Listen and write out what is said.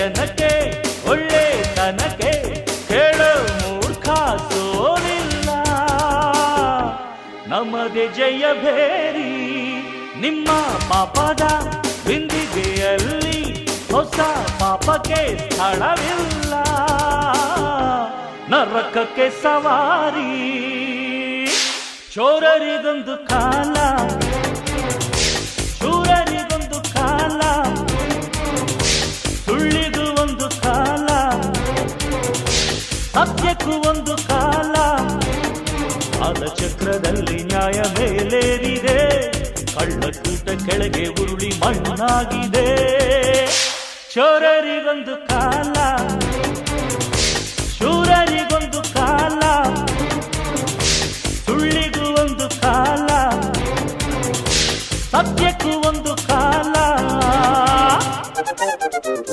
ಜನಕ್ಕೆ ಒಳ್ಳೆತನಕ್ಕೆ ಕೇಳೋ ಮೂರ್ಖ ಸೋಲಿಲ್ಲ. ನಮ್ಮದೇ ಜಯ ಭೇರಿ ನಿಮ್ಮ ಪಾಪದ ಬಿಂದಿಗೆಯಲ್ಲಿ ಹೊಸ ಪಾಪಕ್ಕೆ ಸ್ಥಳವಿಲ್ಲ. ನರಕಕ್ಕೆ ಸವಾರಿ ಚೋರರಿಗೊಂದು ಕಾಲ, ಶೂರರಿಗೊಂದು ಕಾಲ, ಸುಳ್ಳಿಗೂ ಒಂದು ಕಾಲ, ಸತ್ಯಕ್ಕೂ ಒಂದು ಕಾಲ. ಕಾಲಚಕ್ರದಲ್ಲಿ ನ್ಯಾಯ ಮೇಲೇರಿದೆ, ಕಳ್ಳಕೂಟ ಕೆಳಗೆ ಉರುಳಿ ಮಣ್ಣಾಗಿದೆ. ಚೋರರಿಗೊಂದು ಕಾಲ, ಶೂರರಿಗೊಂದು ಕಾಲ, ಸುಳ್ಳಿಗೂ ಒಂದು ಕಾಲ, ಸತ್ಯಕ್ಕೂ ಒಂದು ಕಾಲ.